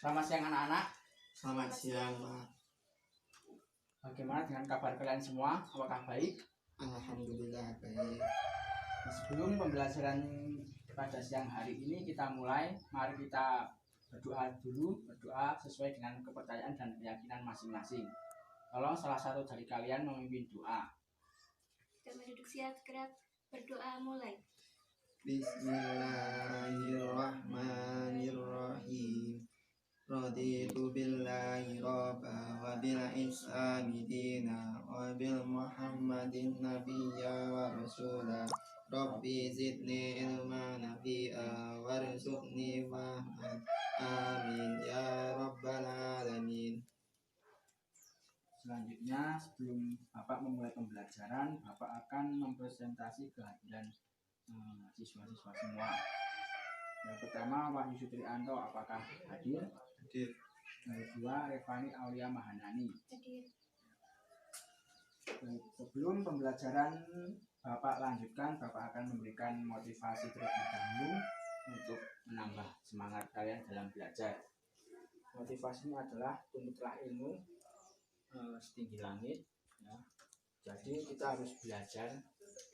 Selamat siang anak-anak. Selamat siang, Pak. Bagaimana dengan kabar kalian semua? Apakah baik? Alhamdulillah baik. Sebelum pembelajaran pada siang hari ini kita mulai, mari kita berdoa dulu, berdoa sesuai dengan kepercayaan dan keyakinan masing-masing. Tolong salah satu dari kalian memimpin doa. Kita duduk siap, gerak, berdoa mulai. Bismillahirrahmanirrahim. Raditu billahi rabba wa bil islami dina wa bil muhammadin nabiyya wa rasula. Rabbi zidni ilma nafi'a warzuqni fahman. Amin ya rabbal alamin. Selanjutnya, sebelum Bapak memulai pembelajaran, Bapak akan mempresentasi kehadiran siswa-siswa semua. Yang pertama, Wahyu Sutrianto, apakah hadir? Hadir. Yang kedua, Revani Aulia Mahanani. Hadir. Sebelum pembelajaran Bapak lanjutkan, Bapak akan memberikan motivasi terlebih dahulu untuk menambah semangat kalian dalam belajar. Motivasinya adalah tuntutlah ilmu setinggi langit, ya. Jadi kita harus belajar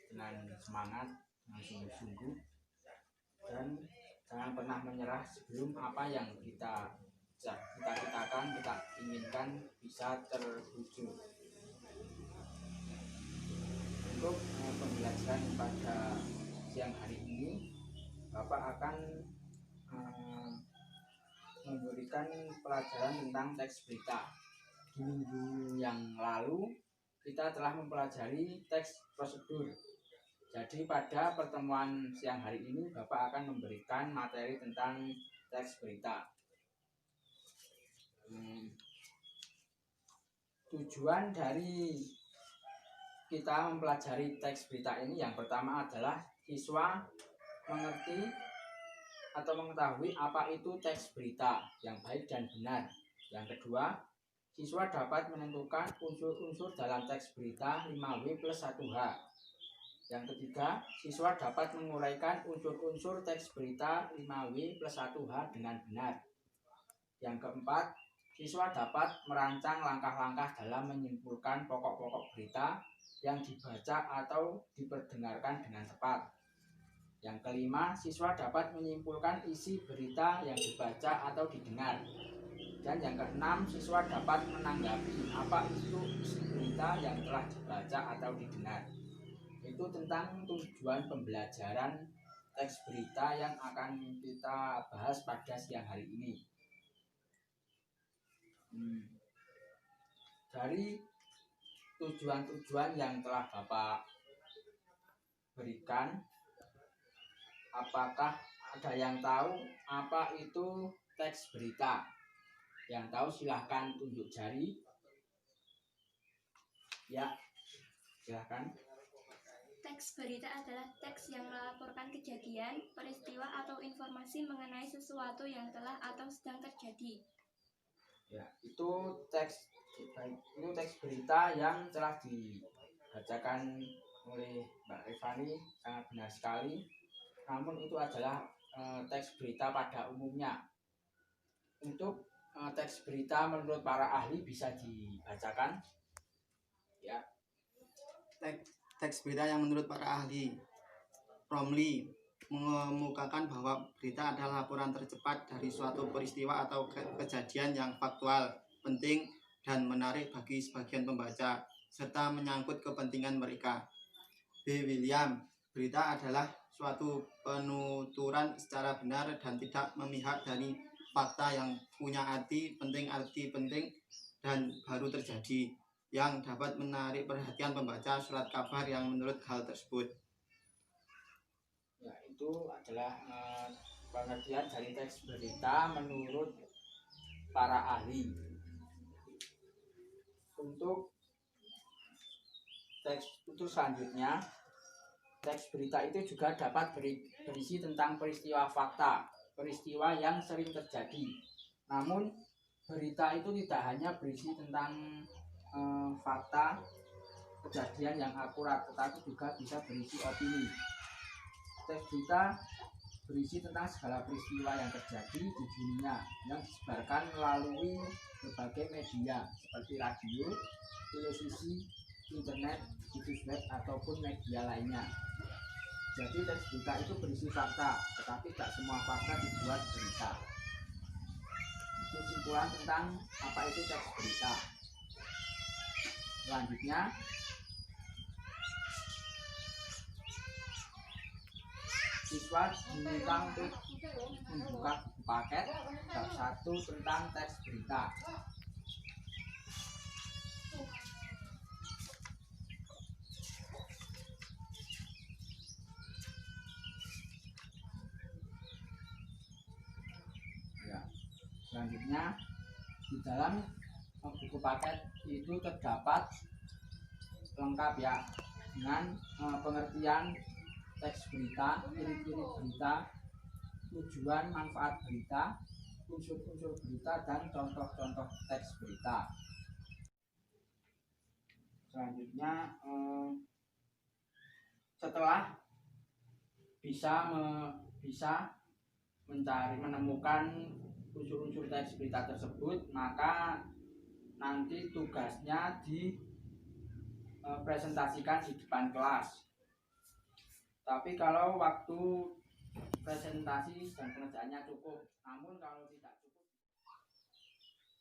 dengan semangat, dengan sungguh-sungguh, dan jangan pernah menyerah sebelum apa yang kita cita-citakan, kita inginkan bisa terwujud. Untuk pembelajaran pada siang hari ini, Bapak akan memberikan pelajaran tentang teks berita. Di minggu yang lalu kita telah mempelajari teks prosedur. Jadi pada pertemuan siang hari ini Bapak akan memberikan materi tentang teks berita. Tujuan dari kita mempelajari teks berita ini yang pertama adalah siswa mengerti atau mengetahui apa itu teks berita yang baik dan benar. Yang kedua, siswa dapat menentukan unsur-unsur dalam teks berita 5W+1H. Yang ketiga, siswa dapat menguraikan unsur-unsur teks berita 5W+1H dengan benar. Yang keempat, siswa dapat merancang langkah-langkah dalam menyimpulkan pokok-pokok berita yang dibaca atau diperdengarkan dengan tepat. Yang kelima, siswa dapat menyimpulkan isi berita yang dibaca atau didengar. Dan yang keenam, siswa dapat menanggapi apa itu isi berita yang telah dibaca atau didengar. Itu tentang tujuan pembelajaran teks berita yang akan kita bahas pada siang hari ini. Dari tujuan-tujuan yang telah Bapak berikan, apakah ada yang tahu apa itu teks berita? Yang tahu silahkan tunjuk jari. Ya, silahkan. Teks berita adalah teks yang melaporkan kejadian, peristiwa atau informasi mengenai sesuatu yang telah atau sedang terjadi. Ya, itu teks berita yang telah dibacakan oleh Mbak Revani, sangat benar sekali. Namun itu adalah teks berita pada umumnya. Untuk teks berita menurut para ahli bisa dibacakan. Ya. Teks berita yang menurut para ahli, Romli mengemukakan bahwa berita adalah laporan tercepat dari suatu peristiwa atau kejadian yang faktual, penting, dan menarik bagi sebagian pembaca, serta menyangkut kepentingan mereka. B. William, berita adalah suatu penuturan secara benar dan tidak memihak dari fakta yang punya arti penting dan baru terjadi, yang dapat menarik perhatian pembaca surat kabar yang menurut hal tersebut. Ya, itu adalah pengertian dari teks berita menurut para ahli. Untuk teks itu selanjutnya, teks berita itu juga dapat berisi tentang peristiwa fakta, peristiwa yang sering terjadi. Namun berita itu tidak hanya berisi tentang fakta kejadian yang akurat, tetapi juga bisa berisi opini. Teks berita berisi tentang segala peristiwa yang terjadi di dunia yang disebarkan melalui berbagai media seperti radio, televisi, internet, situs web, ataupun media lainnya. Jadi teks berita itu berisi fakta, tetapi tak semua fakta dibuat berita. Itu kesimpulan tentang apa itu teks berita. Selanjutnya, siswa diminta untuk membuka buku paket bab 1 tentang teks berita. Ya. Selanjutnya, di dalam buku paket itu terdapat lengkap ya dengan pengertian teks berita, ciri-ciri berita, tujuan manfaat berita, unsur-unsur berita, dan contoh-contoh teks berita. Selanjutnya, setelah bisa menemukan unsur-unsur teks berita tersebut, maka nanti tugasnya dipresentasikan di depan kelas. Tapi kalau waktu presentasi dan pengerjaannya cukup, namun kalau tidak cukup,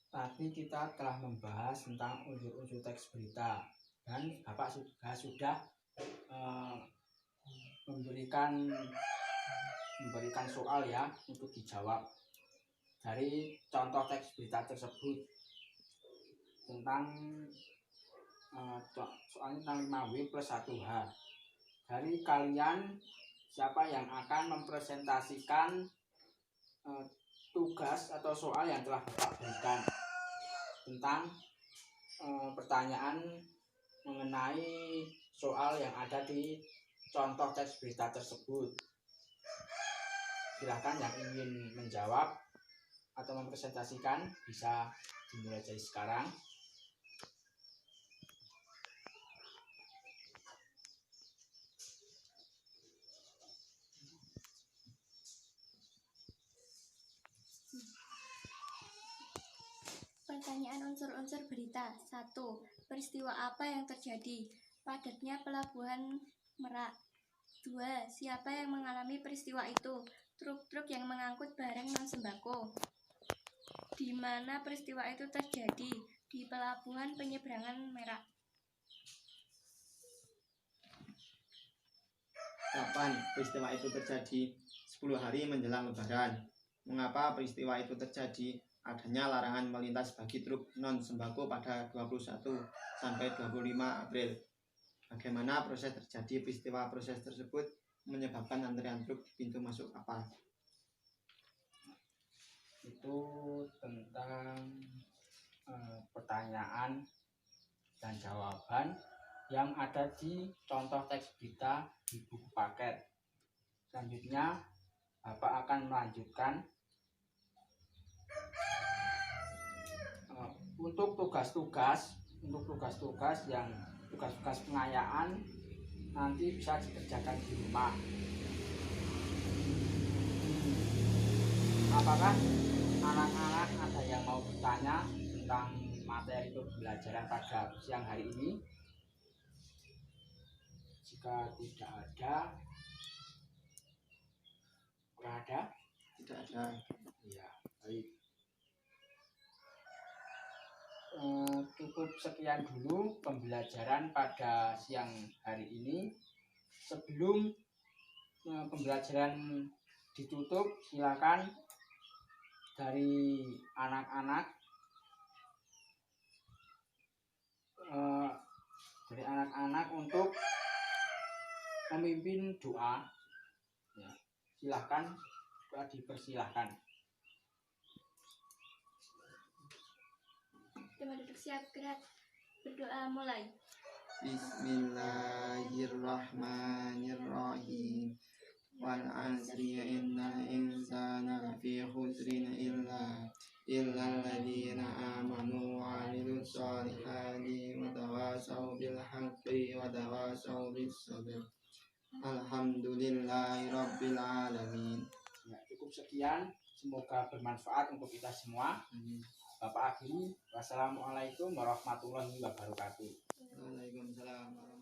tadi kita telah membahas tentang unsur-unsur teks berita dan Bapak sudah memberikan soal ya untuk dijawab dari contoh teks berita tersebut tentang soalnya tentang 5W plus 1H. Dari kalian siapa yang akan mempresentasikan tugas atau soal yang telah Bapak berikan tentang pertanyaan mengenai soal yang ada di contoh teks berita tersebut? Silakan yang ingin menjawab atau mempresentasikan bisa dimulai dari sekarang. Pertanyaan unsur-unsur berita. 1. Peristiwa apa yang terjadi? Padatnya pelabuhan Merak. 2. Siapa yang mengalami peristiwa itu? Truk-truk yang mengangkut barang non-sembako. Di mana peristiwa itu terjadi? Di pelabuhan penyeberangan Merak. Kapan peristiwa itu terjadi? 10 hari menjelang Lebaran. Mengapa peristiwa itu terjadi? Adanya larangan melintas bagi truk non-sembako pada 21 sampai 25 April. Bagaimana proses terjadi peristiwa proses tersebut menyebabkan antrian truk di pintu masuk kapal? Itu tentang pertanyaan dan jawaban yang ada di contoh teks berita di buku paket. Selanjutnya Bapak akan melanjutkan untuk tugas-tugas yang tugas-tugas pengayaan nanti bisa dikerjakan di rumah. Apakah anak-anak ada yang mau bertanya tentang materi pembelajaran pada siang hari ini? Jika tidak ada, Tidak ada. Ya, baik. Cukup sekian dulu pembelajaran pada siang hari ini. Sebelum pembelajaran ditutup, silakan dari anak-anak untuk memimpin doa. Ya, silakan, dipersilahkan. Teman duduk siap, gerak. Berdoa mulai. Bismillahirrahmanirrahim. Wal 'asri innal insana lafi khusrin illa alladziina aamanu wa 'amilus shalihati wa tawasaw bil haqqi wa tawasaw bis sabr. Alhamdulillahi rabbil alamin. cukup sekian, semoga bermanfaat untuk kita semua. Bapak akhiri, wassalamualaikum warahmatullahi wabarakatuh. Waalaikumsalam.